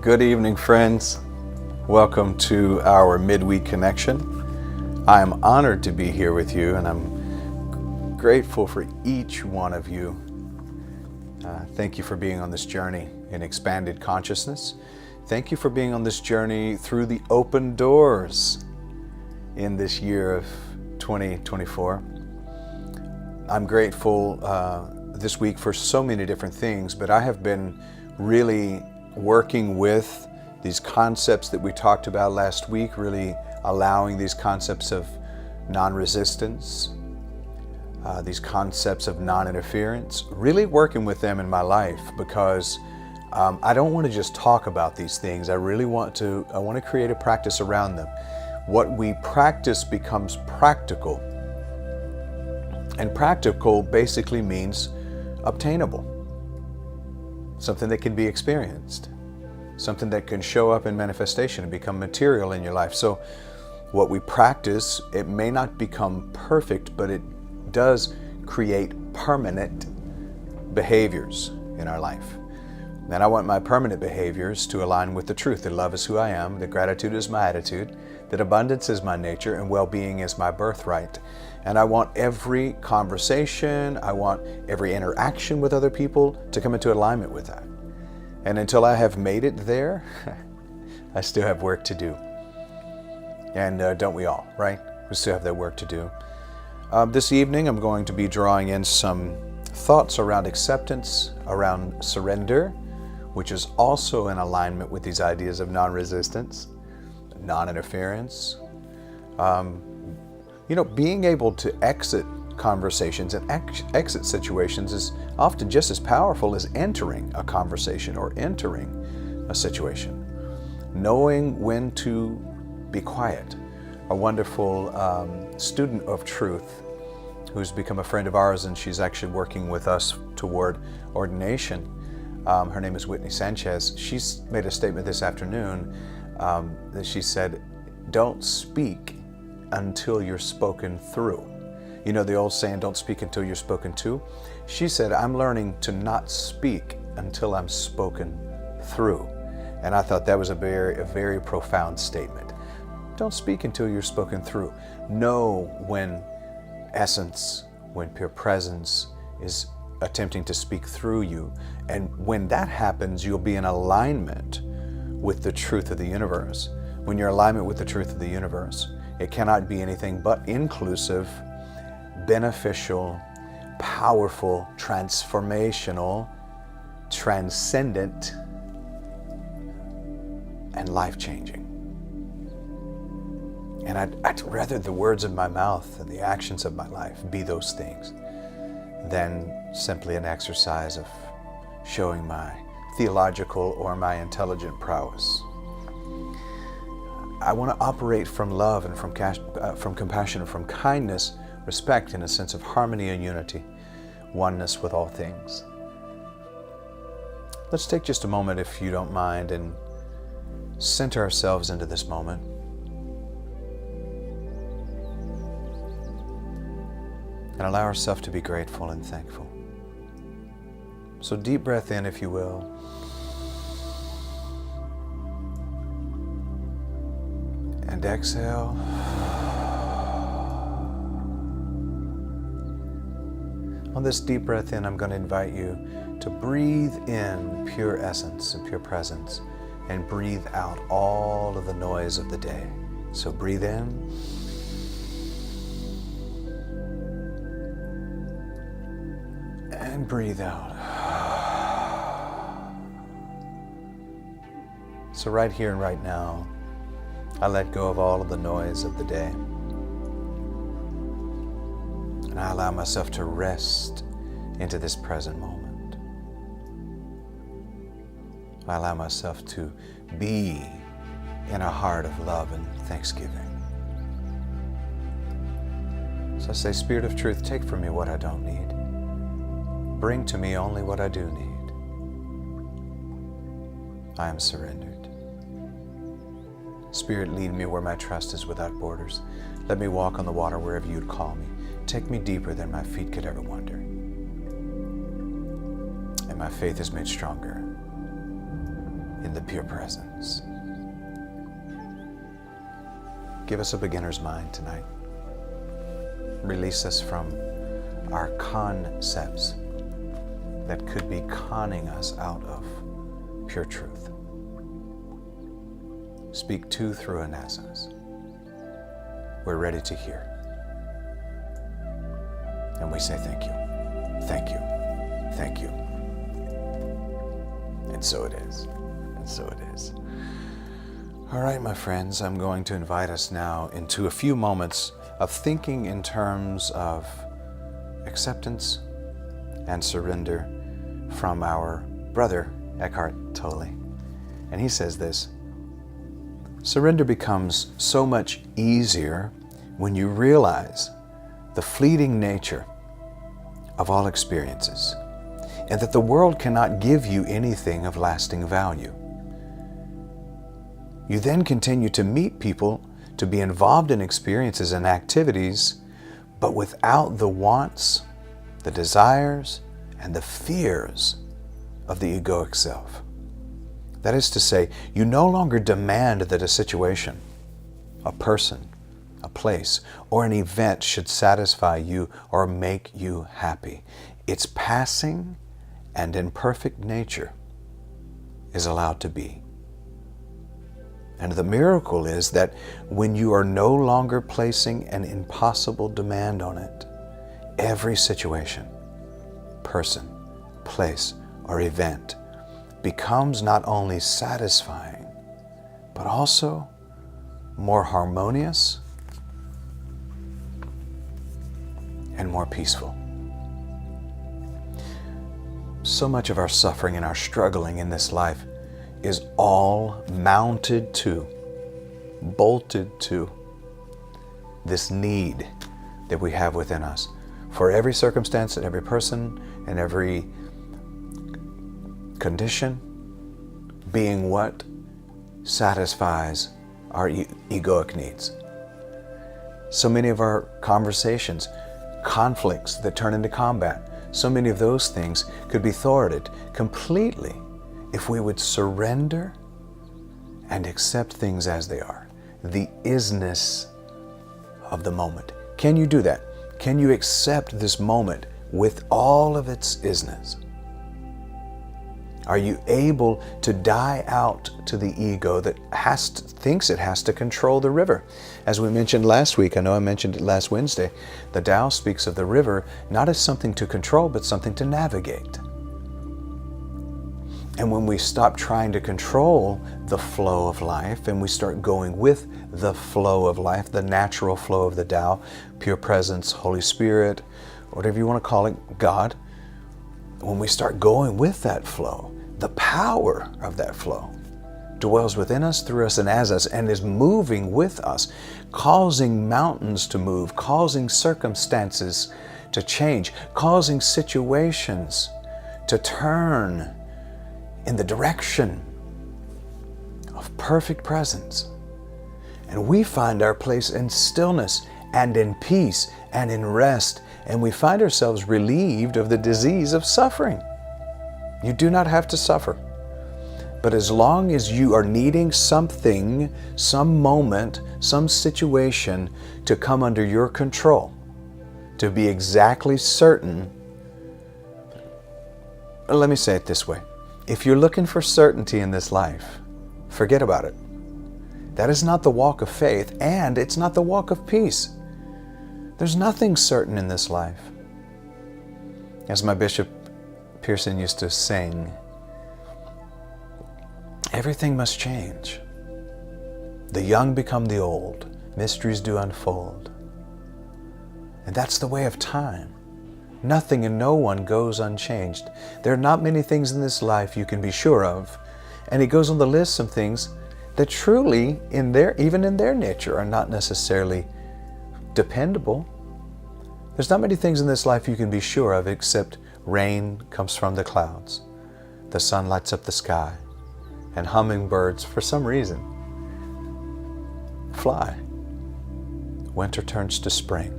Good evening, friends. Welcome to our midweek connection. I am honored to be here with you, and I'm grateful for each one of you. Thank you for being on this journey in expanded consciousness. Thank you for being on this journey through the open doors in this year of 2024. I'm grateful this week for so many different things, but I have been really working with these concepts that we talked about last week, really allowing these concepts of non-resistance, these concepts of non-interference, really working with them in my life, because I don't want to just talk about these things. I want to create a practice around them. What we practice becomes practical. And practical basically means obtainable. Something that can be experienced. Something that can show up in manifestation and become material in your life. So what we practice, it may not become perfect, but it does create permanent behaviors in our life. And I want my permanent behaviors to align with the truth that love is who I am, that gratitude is my attitude, that abundance is my nature, and well-being is my birthright. And I want every conversation, I want every interaction with other people to come into alignment with that. And until I have made it there, I still have work to do. And don't we all, right? We still have that work to do. This evening, I'm going to be drawing in some thoughts around acceptance, around surrender, which is also in alignment with these ideas of non-resistance, non-interference. Being able to exit conversations and exit situations is often just as powerful as entering a conversation or entering a situation. Knowing when to be quiet. A wonderful student of truth who's become a friend of ours, and she's actually working with us toward ordination. Her name is Whitney Sanchez. She's made a statement this afternoon that she said, "Don't speak until you're spoken through." You know the old saying, don't speak until you're spoken to? She said, I'm learning to not speak until I'm spoken through. And I thought that was a very profound statement. Don't speak until you're spoken through. Know when essence, when pure presence is attempting to speak through you. And when that happens, you'll be in alignment with the truth of the universe. When you're in alignment with the truth of the universe, it cannot be anything but inclusive, beneficial, powerful, transformational, transcendent, and life-changing. And I'd rather the words of my mouth and the actions of my life be those things than simply an exercise of showing my theological or my intelligent prowess. I want to operate from love and from compassion and from kindness, respect, and a sense of harmony and unity, oneness with all things. Let's take just a moment, if you don't mind, and center ourselves into this moment. And allow ourselves to be grateful and thankful. So deep breath in, if you will. And exhale. On this deep breath in, I'm going to invite you to breathe in pure essence and pure presence and breathe out all of the noise of the day. So breathe in. And breathe out. So right here and right now, I let go of all of the noise of the day. And I allow myself to rest into this present moment. I allow myself to be in a heart of love and thanksgiving. So I say, Spirit of Truth, take from me what I don't need. Bring to me only what I do need. I am surrendered. Spirit, lead me where my trust is without borders. Let me walk on the water wherever you'd call me. Take me deeper than my feet could ever wander. And my faith is made stronger in the pure presence. Give us a beginner's mind tonight. Release us from our concepts that could be conning us out of pure truth. Speak to, through, and as us. We're ready to hear. And we say thank you, thank you, thank you. And so it is, and so it is. All right, my friends, I'm going to invite us now into a few moments of thinking in terms of acceptance and surrender from our brother, Eckhart Tolle. And he says this: surrender becomes so much easier when you realize the fleeting nature of all experiences, and that the world cannot give you anything of lasting value. You then continue to meet people, to be involved in experiences and activities, but without the wants, the desires, and the fears of the egoic self. That is to say, you no longer demand that a situation, a person, a place, or an event should satisfy you or make you happy. Its passing and imperfect nature is allowed to be. And the miracle is that when you are no longer placing an impossible demand on it, every situation, person, place, or event becomes not only satisfying, but also more harmonious and more peaceful. So much of our suffering and our struggling in this life is all mounted to, bolted to this need that we have within us for every circumstance and every person and every condition being what satisfies our egoic needs. So many of our conversations, conflicts that turn into combat, so many of those things could be thwarted completely if we would surrender and accept things as they are, the isness of the moment. Can you do that? Can you accept this moment with all of its isness? Are you able to die out to the ego that thinks it has to control the river? As we mentioned last week, I know I mentioned it last Wednesday, the Tao speaks of the river not as something to control, but something to navigate. And when we stop trying to control the flow of life and we start going with the flow of life, the natural flow of the Tao, pure presence, Holy Spirit, whatever you want to call it, God, when we start going with that flow, the power of that flow dwells within us, through us, and as us, and is moving with us, causing mountains to move, causing circumstances to change, causing situations to turn in the direction of perfect presence. And we find our place in stillness and in peace and in rest, and we find ourselves relieved of the disease of suffering. You do not have to suffer. But as long as you are needing something, some moment, some situation to come under your control, to be exactly certain, let me say it this way. If you're looking for certainty in this life, forget about it. That is not the walk of faith, and it's not the walk of peace. There's nothing certain in this life. As my Bishop Pearson used to sing, everything must change. The young become the old. Mysteries do unfold. And that's the way of time. Nothing and no one goes unchanged. There are not many things in this life you can be sure of. And he goes on the list some things that truly, even in their nature, are not necessarily dependable. There's not many things in this life you can be sure of except rain comes from the clouds, the sun lights up the sky, and hummingbirds, for some reason, fly. Winter turns to spring.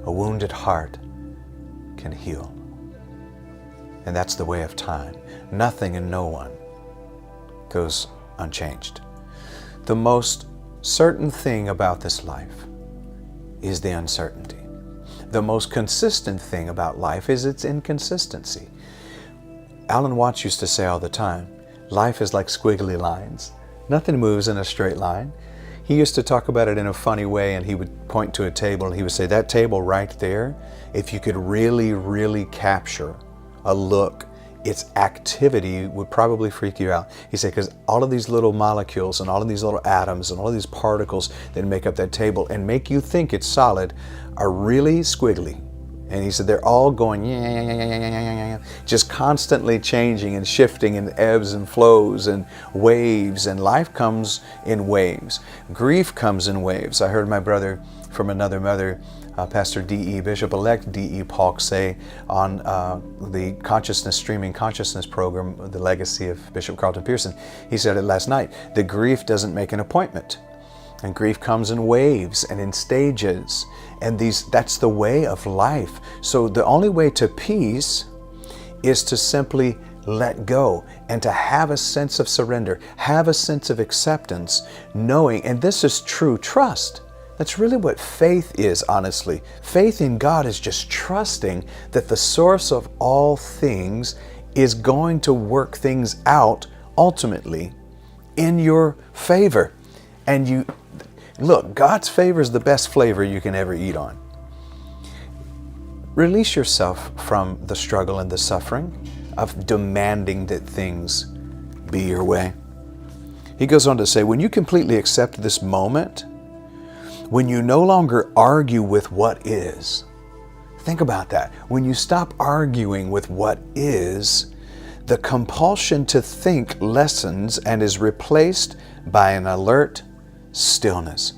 A wounded heart can heal. And that's the way of time. Nothing and no one goes unchanged. The most certain thing about this life is the uncertainty. The most consistent thing about life is its inconsistency. Alan Watts used to say all the time, life is like squiggly lines. Nothing moves in a straight line. He used to talk about it in a funny way, and he would point to a table and he would say, that table right there, if you could really capture a look, its activity would probably freak you out. He said, because all of these little molecules and all of these little atoms and all of these particles that make up that table and make you think it's solid are really squiggly. And he said they're all going just constantly changing and shifting in ebbs and flows and waves, and life comes in waves. Grief comes in waves. I heard my brother from another mother, Pastor D.E., Bishop-elect D.E. Paulk, say on the Streaming Consciousness program, The Legacy of Bishop Carlton Pearson, he said it last night, the grief doesn't make an appointment. And grief comes in waves and in stages. And that's the way of life. So the only way to peace is to simply let go and to have a sense of surrender, have a sense of acceptance, knowing, and this is true trust. That's really what faith is, honestly. Faith in God is just trusting that the source of all things is going to work things out ultimately in your favor. And look, God's favor is the best flavor you can ever eat on. Release yourself from the struggle and the suffering of demanding that things be your way. He goes on to say, when you completely accept this moment, when you no longer argue with what is, think about that. When you stop arguing with what is, the compulsion to think lessens and is replaced by an alert stillness.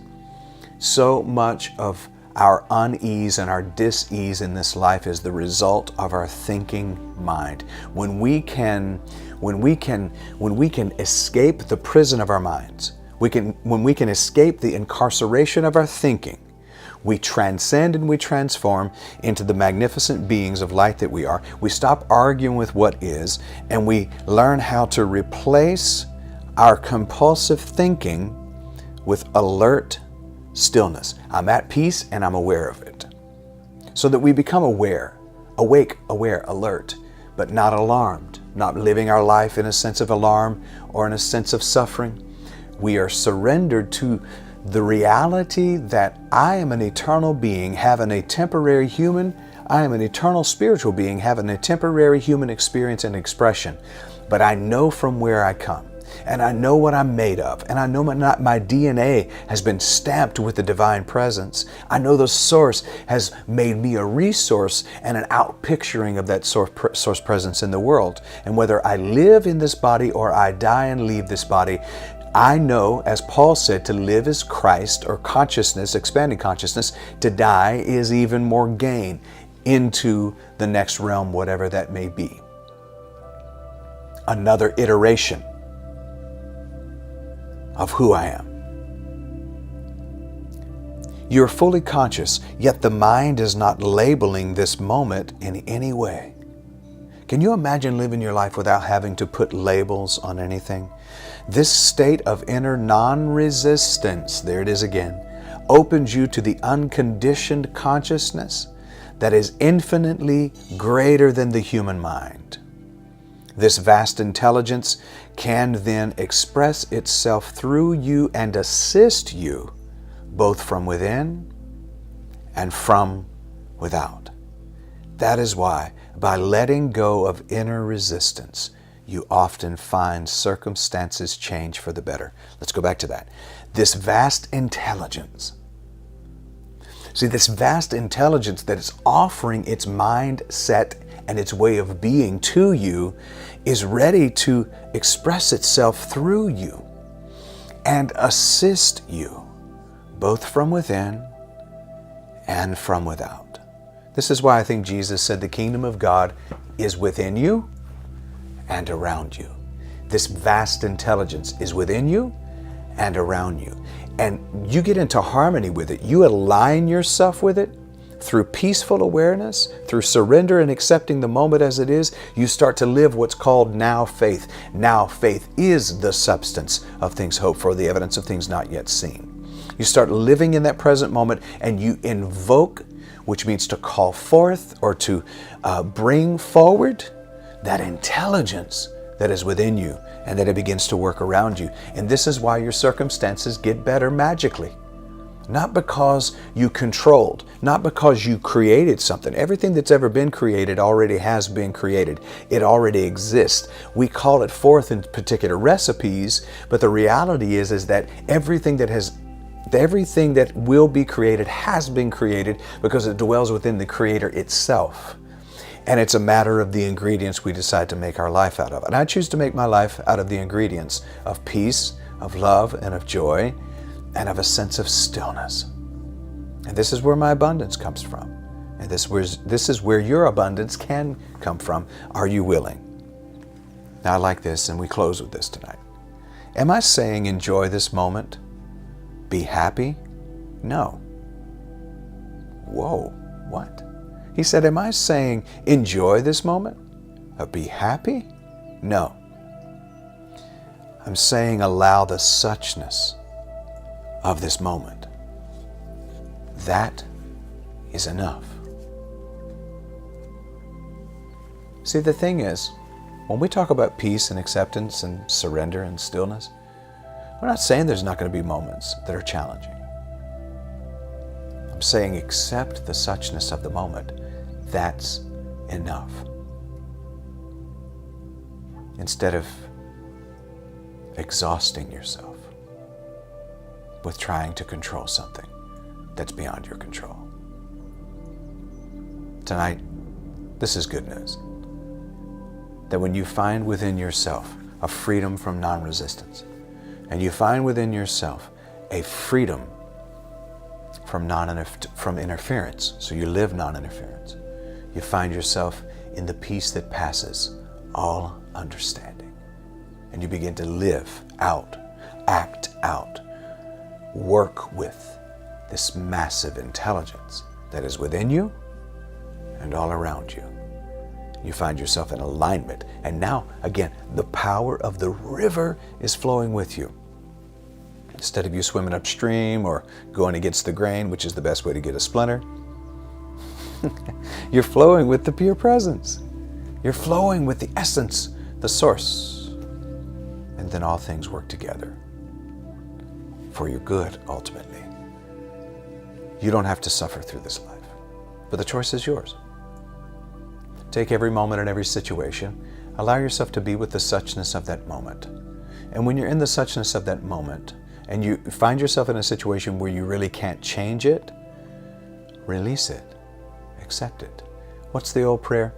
So much of our unease and our dis-ease in this life is the result of our thinking mind. When we can escape the prison of our minds, when we can escape the incarceration of our thinking, we transcend and we transform into the magnificent beings of light that we are. We stop arguing with what is, and we learn how to replace our compulsive thinking with alert stillness. I'm at peace and I'm aware of it. So that we become aware, awake, aware, alert, but not alarmed, not living our life in a sense of alarm or in a sense of suffering. We are surrendered to the reality that I am an eternal being, having a temporary human, I am an eternal spiritual being, having a temporary human experience and expression. But I know from where I come. And I know what I'm made of. And I know my DNA has been stamped with the divine presence. I know the source has made me a resource and an outpicturing of that source presence in the world. And whether I live in this body or I die and leave this body, I know, as Paul said, to live is Christ, or consciousness, expanding consciousness. To die is even more gain into the next realm, whatever that may be. Another iteration of who I am. You're fully conscious, yet the mind is not labeling this moment in any way. Can you imagine living your life without having to put labels on anything? This state of inner non-resistance, there it is again, opens you to the unconditioned consciousness that is infinitely greater than the human mind. This vast intelligence can then express itself through you and assist you both from within and from without. That is why, by letting go of inner resistance, you often find circumstances change for the better. Let's go back to that. This vast intelligence. See, this vast intelligence that is offering its mindset and its way of being to you is ready to express itself through you and assist you, both from within and from without. This is why I think Jesus said the kingdom of God is within you and around you. This vast intelligence is within you and around you. And you get into harmony with it. You align yourself with it. Through peaceful awareness, through surrender and accepting the moment as it is, you start to live what's called now faith. Now faith is the substance of things hoped for, the evidence of things not yet seen. You start living in that present moment and you invoke, which means to call forth or to bring forward that intelligence that is within you and that it begins to work around you. And this is why your circumstances get better magically. Not because you controlled, not because you created something. Everything that's ever been created already has been created. It already exists. We call it forth in particular recipes, but the reality is that everything that will be created has been created because it dwells within the Creator itself. And it's a matter of the ingredients we decide to make our life out of. And I choose to make my life out of the ingredients of peace, of love, and of joy, and of a sense of stillness. And this is where my abundance comes from. And this is where your abundance can come from. Are you willing? Now I like this, and we close with this tonight. Am I saying enjoy this moment? Be happy? No. Whoa, what? He said, am I saying enjoy this moment? Or be happy? No. I'm saying allow the suchness of this moment. That is enough. See, the thing is, when we talk about peace and acceptance and surrender and stillness, we're not saying there's not going to be moments that are challenging. I'm saying accept the suchness of the moment. That's enough. Instead of exhausting yourself with trying to control something that's beyond your control. Tonight, this is good news. That when you find within yourself a freedom from non-resistance, and you find within yourself a freedom from interference, so you live non-interference, you find yourself in the peace that passes all understanding. And you begin to live out, act out, work with this massive intelligence that is within you and all around you. You find yourself in alignment. And now, again, the power of the river is flowing with you. Instead of you swimming upstream or going against the grain, which is the best way to get a splinter, you're flowing with the pure presence. You're flowing with the essence, the source. And then all things work together for your good, ultimately. You don't have to suffer through this life, but the choice is yours. Take every moment and every situation. Allow yourself to be with the suchness of that moment. And when you're in the suchness of that moment, and you find yourself in a situation where you really can't change it, release it. Accept it. What's the old prayer?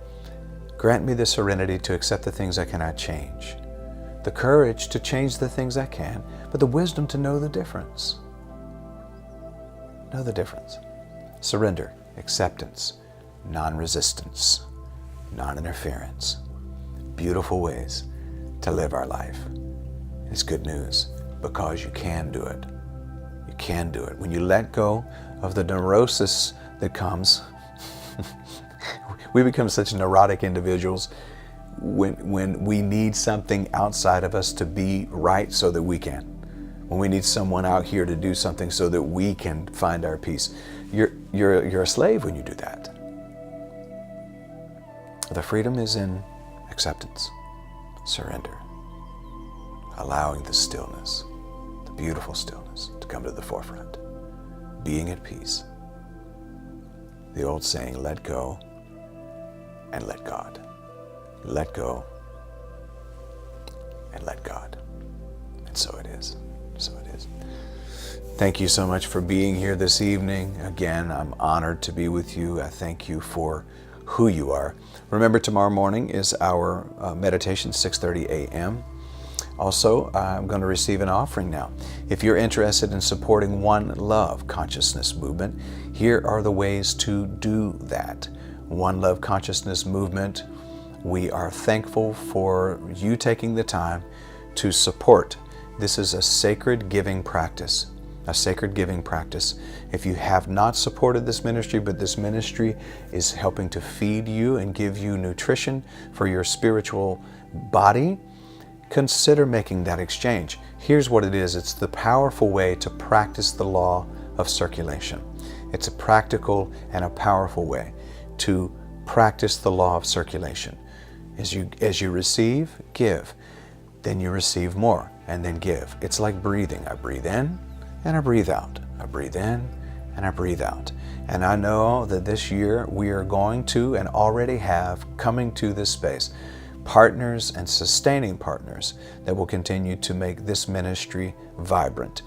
Grant me the serenity to accept the things I cannot change, the courage to change the things I can, but the wisdom to know the difference. Know the difference. Surrender, acceptance, non-resistance, non-interference. Beautiful ways to live our life. It's good news because you can do it. You can do it. When you let go of the neurosis that comes, we become such neurotic individuals when we need something outside of us to be right so that we can. When we need someone out here to do something so that we can find our peace. You're a slave when you do that. The freedom is in acceptance, surrender, allowing the stillness, the beautiful stillness, to come to the forefront, being at peace. The old saying, let go and let God. Let go and let God. And so it is. So it is. Thank you so much for being here this evening. Again, I'm honored to be with you. I thank you for who you are. Remember, tomorrow morning is our meditation, 6:30 a.m. Also, I'm going to receive an offering now. If you're interested in supporting One Love Consciousness Movement, here are the ways to do that. One Love Consciousness Movement, we are thankful for you taking the time to support. This is a sacred giving practice. a sacred giving practice. If you have not supported this ministry, but this ministry is helping to feed you and give you nutrition for your spiritual body, consider making that exchange. Here's what it is. It's the powerful way to practice the law of circulation. It's a practical and a powerful way to practice the law of circulation. As you receive, give. Then you receive more, and then give. It's like breathing. I breathe in and I breathe out. I breathe in and I breathe out. And I know that this year we are going to and already have coming to this space partners and sustaining partners that will continue to make this ministry vibrant.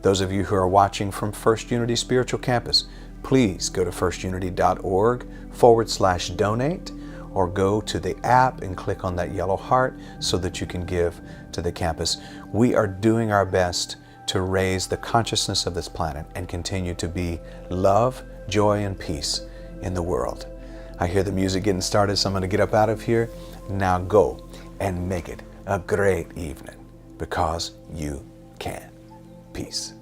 Those of you who are watching from First Unity Spiritual Campus, please go to firstunity.org/donate, or go to the app and click on that yellow heart so that you can give to the campus. We are doing our best to raise the consciousness of this planet and continue to be love, joy, and peace in the world. I hear the music getting started, so I'm going to get up out of here. Now go and make it a great evening, because you can. Peace.